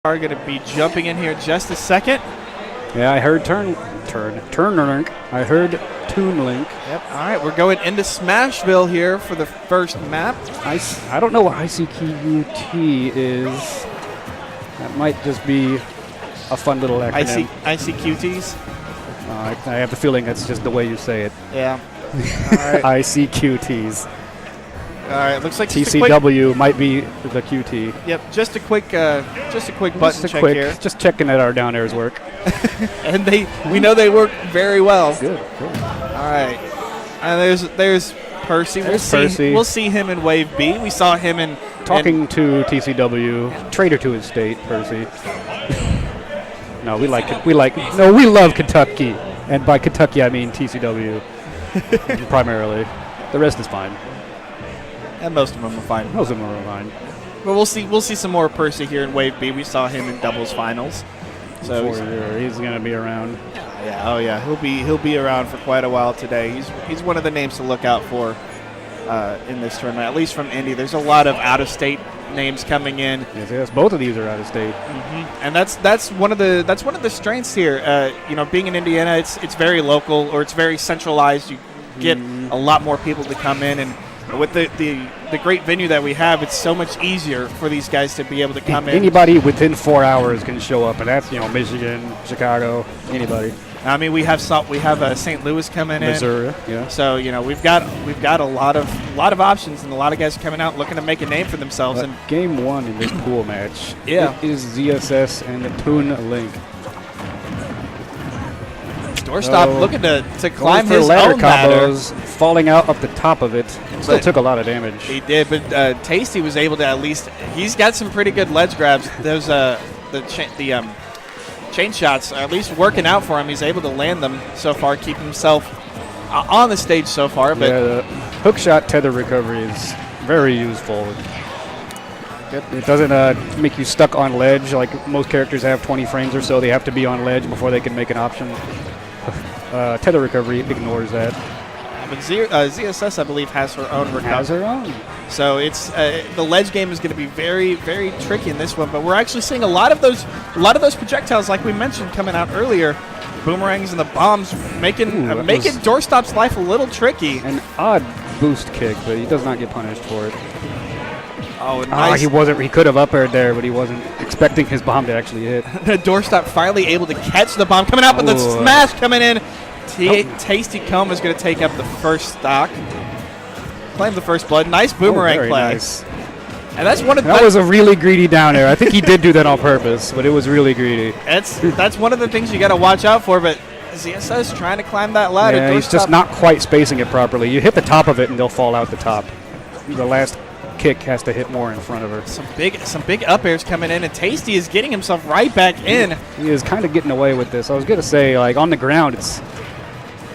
are going to be jumping in here in just a second. Yeah, I heard Turn Link. I heard Toon Link. Yep. All right, we're going into Smashville here for the first map. I don't know what ICQT is. That might just be a fun little acronym. ICQTs? I have the feeling that's just the way you say it. Yeah. All right. ICQTs. All right, looks like TCW might be the QT. Yep, just a quick button check here. Just checking that our down airs work. And we know they work very well. Good. All right, and there's Percy. We'll see him in Wave B. We saw him in talking to TCW, traitor to his state, Percy. No, we love Kentucky, and by Kentucky I mean TCW primarily. The rest is fine. And most of them are fine. Most of them are fine. But we'll see some more Percy here in Wave B. We saw him in doubles finals. So he's going to be around. Yeah, oh yeah, he'll be around for quite a while today. He's one of the names to look out for in this tournament, at least from Indy. There's a lot of out-of-state names coming in. Yes, both of these are out of state. And that's one of the strengths here. Being in Indiana, it's very local, or it's very centralized. You get a lot more people to come in, and with the great venue that we have, it's so much easier for these guys to be able to come in. Anybody within 4 hours can show up, and that's Michigan, Chicago, anybody. I mean, we have St. Louis coming in, Missouri, yeah. So we've got a lot of options, and a lot of guys coming out looking to make a name for themselves. And game one in this pool match, yeah, it is ZSS and the Toon Link. Doorstop looking to climb his ladder own combos, ladder. falling out of the top of it. Still took a lot of damage. He did, but Tasty was able to he's got some pretty good ledge grabs. Those chain shots are at least working out for him. He's able to land them so far, keep himself on the stage so far. But the hook shot tether recovery is very useful. It doesn't make you stuck on ledge like most characters have 20 frames or so. They have to be on ledge before they can make an option. Tether recovery ignores that. But ZSS, I believe, has her own recovery. Has her own. So it's the ledge game is going to be very, very tricky in this one. But we're actually seeing a lot of those projectiles, like we mentioned, coming out earlier. Boomerangs and the bombs making Doorstop's life a little tricky. An odd boost kick, but he does not get punished for it. Oh, nice. He could have up aired there, but he wasn't expecting his bomb to actually hit. Doorstop finally able to catch the bomb coming out, but the smash coming in. TastyCom is going to take up the first stock. Claim the first blood. Nice boomerang play. Nice. And that's one of that was a really greedy down air. I think he did do that on purpose, but it was really greedy. That's one of the things you got to watch out for, but ZSS trying to climb that ladder. Yeah, he's just not quite spacing it properly. You hit the top of it and they'll fall out the top. The last kick has to hit more in front of her. Some big up airs coming in, and Tasty is getting himself right back in. He is kind of getting away with this. I was going to say, like, on the ground,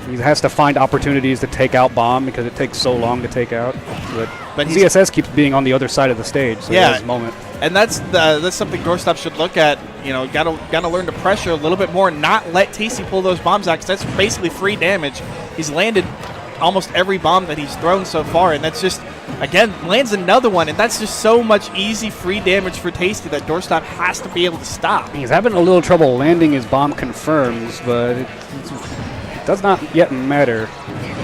he has to find opportunities to take out bomb because it takes so long to take out. But ZSS keeps being on the other side of the stage, so yeah, his moment. And that's something Doorstop should look at. Gotta learn to pressure a little bit more, and not let Tasty pull those bombs out, because that's basically free damage. He's landed almost every bomb that he's thrown so far, and that's just, again, lands another one, and that's just so much easy free damage for Tasty that Doorstop has to be able to stop. He's having a little trouble landing his bomb confirms, but it does not yet matter.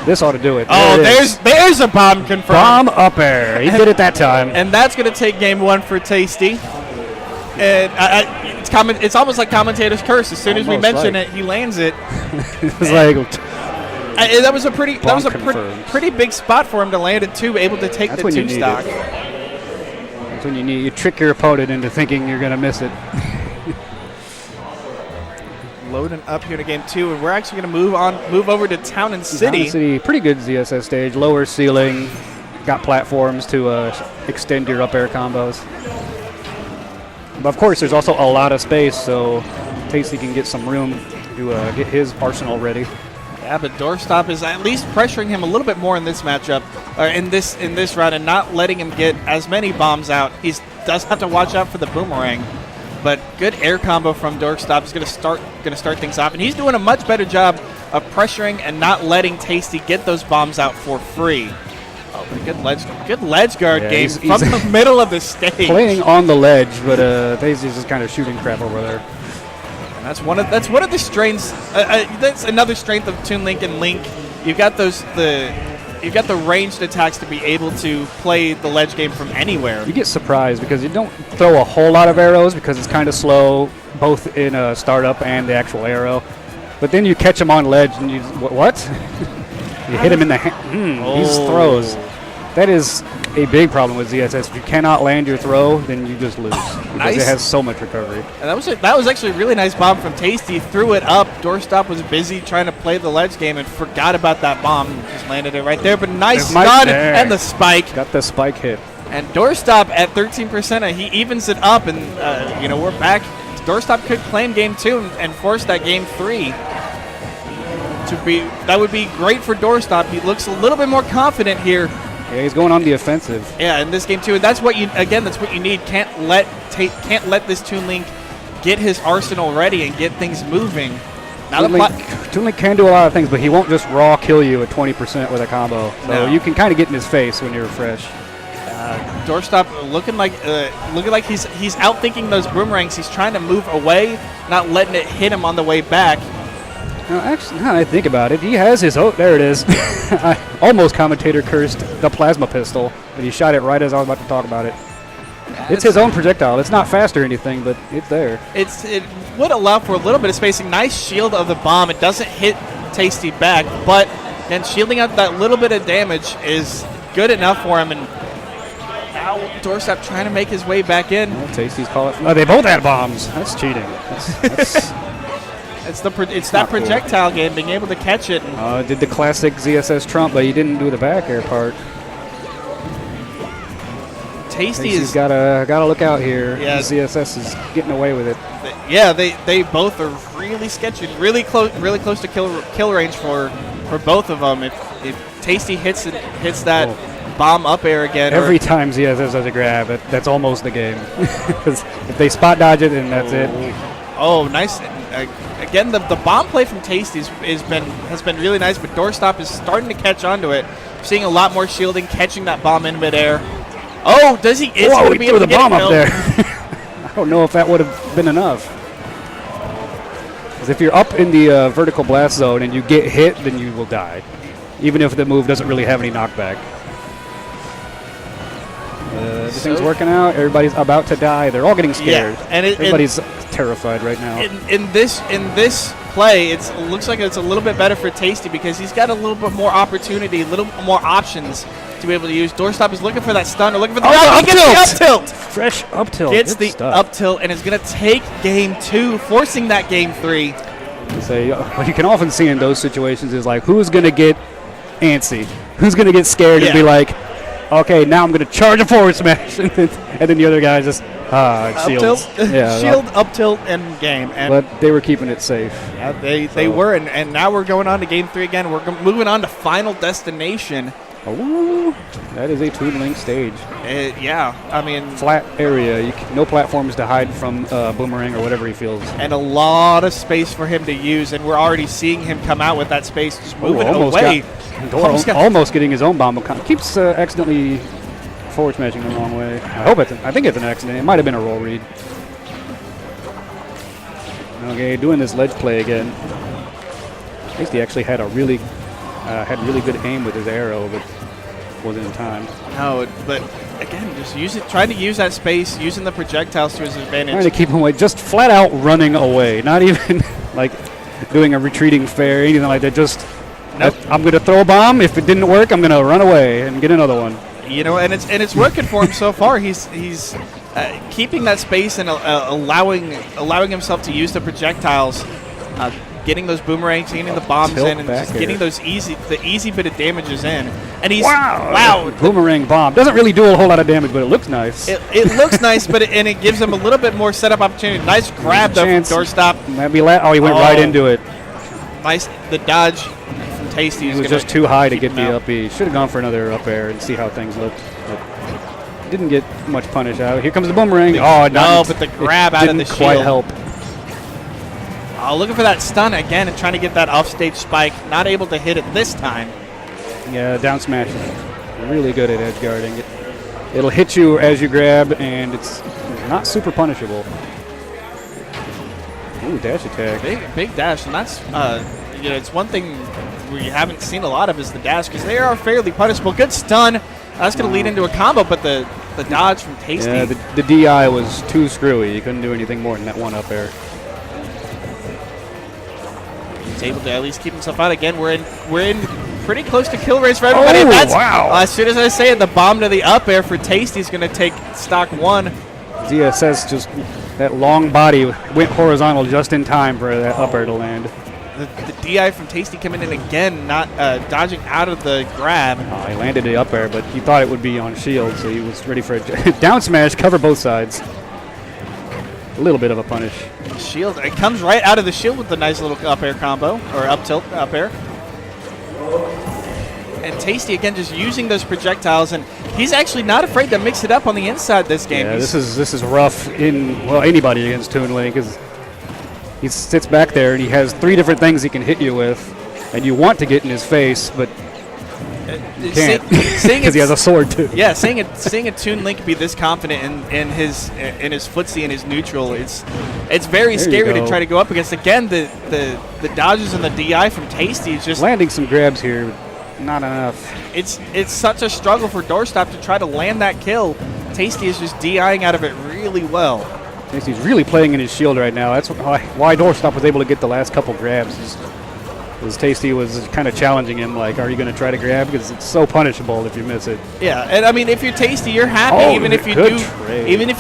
This ought to do it. There's a bomb confirmed. Bomb up air. He did it that time. And that's going to take game one for Tasty. And it's almost like commentator's curse. As soon as we mention it, he lands it. It was like... that was a pretty big spot for him to land it too, able to take the two stock. That's when you trick your opponent into thinking you're going to miss it. Loading up here to game two, and we're actually going to move over to Town and City. Town and City, pretty good ZSS stage, lower ceiling, got platforms to extend your up air combos. But of course, there's also a lot of space, so Tasty can get some room to get his arsenal ready. Yeah, but Doorstop is at least pressuring him a little bit more in this matchup, or in this round, and not letting him get as many bombs out. He does have to watch out for the boomerang, but good air combo from Doorstop is going to start things off, and he's doing a much better job of pressuring and not letting Tasty get those bombs out for free. Oh, but good ledge guard Yeah, game he's from the middle of the stage. playing on the ledge, but Daisy's just kind of shooting crap over there. And that's one of the strengths. That's another strength of Toon Link and Link. You've got you've got the ranged attacks to be able to play the ledge game from anywhere. You get surprised because you don't throw a whole lot of arrows because it's kind of slow, both in a startup and the actual arrow. But then you catch him on ledge and you what? You hit him in the hand. These throws. That is a big problem with ZSS. If you cannot land your throw, then you just lose. Because it has so much recovery. And that was actually a really nice bomb from Tasty. Threw it up. Doorstop was busy trying to play the ledge game and forgot about that bomb. Just landed it right there. But nice stun and the spike. Got the spike hit. And Doorstop at 13%. He evens it up, and we're back. Doorstop could claim game 2 and force that game 3. That would be great for Doorstop. He looks a little bit more confident here. Yeah, he's going on the offensive. Yeah, in this game too. And that's what you need. Can't let this Toon Link get his arsenal ready and get things moving. Now Toon Link can do a lot of things, but he won't just raw kill you at 20% with a combo. So you can kind of get in his face when you're fresh. Doorstop looking like he's outthinking those boomerangs. He's trying to move away, not letting it hit him on the way back. No, actually, now that I think about it, he has his there it is. I almost commentator cursed the plasma pistol, but he shot it right as I was about to talk about it. It's his own projectile. It's not fast or anything, but it's there. It would allow for a little bit of spacing. Nice shield of the bomb. It doesn't hit Tasty back, but then shielding out that little bit of damage is good enough for him. And now Doorstop trying to make his way back in. Well, Tasty's call it. Oh, they both had bombs. That's cheating. That's It's that projectile game, being able to catch it. Did the classic ZSS trump, but he didn't do the back air part. Tasty's gotta look out here. Yeah. ZSS is getting away with it. Yeah, they both are really sketchy, really close to kill range for both of them. If Tasty hits that bomb up air again, every time ZSS does a grab, that's almost the game. Because if they spot dodge it, then that's it. Oh, nice. Again, the bomb play from Tasty has been really nice, but Doorstop is starting to catch onto it. Seeing a lot more shielding, catching that bomb in midair. Oh, does he? It's going to be able to the bomb up there. I don't know if that would have been enough. Because if you're up in the vertical blast zone and you get hit, then you will die, even if the move doesn't really have any knockback. Everything's working out. Everybody's about to die. They're all getting scared. Yeah, and everybody's terrified right now. In this play, it looks like it's a little bit better for Tasty because he's got a little bit more opportunity, a little more options to be able to use. Doorstop is looking for that stun, or looking for the up He gets the up tilt. Fresh up tilt. Gets the up tilt, and is going to take game 2, forcing that game 3. What you can often see in those situations is like, who's going to get antsy? Who's going to get scared and be like, okay, now I'm going to charge a forward smash, and then the other guy just shields. Shield, up tilt, and game. But they were keeping it safe. Yeah, they were, and now we're going on to game 3 again. We're moving on to Final Destination. Oh, that is a Toon Link stage. Yeah, I mean, flat area. No platforms to hide from Boomerang or whatever he feels. And a lot of space for him to use, and we're already seeing him come out with that space, just moving away. Almost getting his own bomb. Keeps accidentally forward smashing the wrong way. I think it's an accident. It might have been a roll read. Okay, doing this ledge play again. Tasty actually had really good aim with his arrow, but wasn't in time. No, but again, just trying to use that space, using the projectiles to his advantage. Trying to keep him away, just flat out running away, not even like doing a retreating fair, anything like that. Just I'm going to throw a bomb. If it didn't work, I'm going to run away and get another one. And it's working for him so far. He's keeping that space and allowing himself to use the projectiles. Getting those boomerangs, getting the bombs in, and just getting the easy bit of damages in. And he's wow, boomerang bomb doesn't really do a whole lot of damage, but it looks nice. It looks nice, but it gives him a little bit more setup opportunity. Nice grab though from Doorstop. He went right into it. Nice, the dodge from Tasty. It was just too high to get the up B. Should have gone for another up air and see how things looked. But didn't get much punish out. Here comes the boomerang. But the grab out of the shield didn't quite help. Looking for that stun again and trying to get that offstage spike. Not able to hit it this time. Yeah, down smash. really good at edge guarding. It'll hit you as you grab, and it's not super punishable. Ooh, dash attack. Big dash, and that's you know, it's one thing we haven't seen a lot of is the dash, because they are fairly punishable. Good stun. That's going to lead into a combo, but the dodge from Tasty. Yeah, the DI was too screwy. You couldn't do anything more than that one up air. He's able to at least keep himself out. Again, we're in pretty close to kill race for everybody. Oh, That's, wow. As soon as I say it, the bomb to the up air for Tasty is going to take stock 1. ZSS just, that long body went horizontal just in time for that up air to land. The DI from Tasty coming in again, not dodging out of the grab. Oh, he landed the up air, but he thought it would be on shield, so he was ready for a down smash, cover both sides. A little bit of a punish. Shield, it comes right out of the shield with the nice little up air combo, or up tilt up air. And Tasty again just using those projectiles, and he's actually not afraid to mix it up on the inside this game. Yeah, this is rough in, well, anybody against Toon Link, because he sits back there and he has 3 different things he can hit you with, and you want to get in his face, but you can't because he has a sword too. Yeah, seeing a Toon Link be this confident in his footsie and his neutral, it's very scary to try to go up against. Again, the dodges and the DI from Tasty is just landing some grabs here, not enough. It's such a struggle for Doorstop to try to land that kill. Tasty is just DIing out of it really well. Tasty's really playing in his shield right now. That's why Doorstop was able to get the last couple grabs. Because Tasty was kind of challenging him, like, are you going to try to grab? Because it's so punishable if you miss it. Yeah, and I mean, if you're Tasty, you're happy. Oh, even if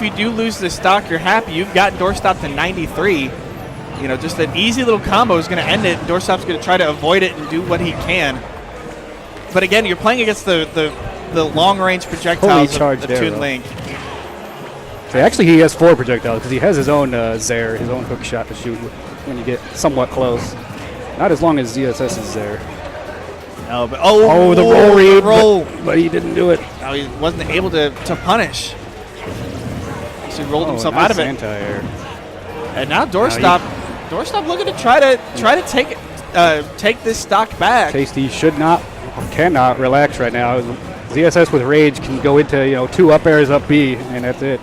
you do lose the stock, you're happy. You've got Doorstop to 93. You know, just an easy little combo is going to end it. Doorstop's going to try to avoid it and do what he can. But again, you're playing against the long-range projectiles of Toon Link. So actually, he has 4 projectiles because he has his own Zair, his own hook shot to shoot when you get somewhat close. Not as long as ZSS is there. No, but the roll read, but he didn't do it. No, he wasn't able to punish. So he rolled himself out of it. Anti-air. And now Doorstop looking to try to take this stock back. Tasty cannot relax right now. ZSS with rage can go into 2 up airs up B, and that's it.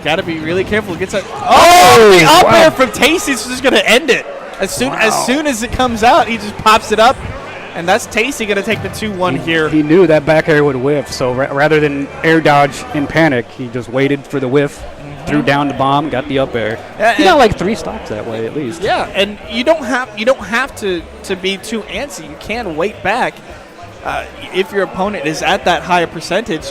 Got to be really careful. Gets the up air from Tasty's just going to end it. As soon as it comes out, he just pops it up, and that's Tasty going to take the 2-1 here. He knew that back air would whiff, so rather than air dodge in panic, he just waited for the whiff, threw down the bomb, got the up air. Yeah, he got like 3 stocks that way at least. Yeah, and you don't have to be too antsy. You can wait back if your opponent is at that higher percentage.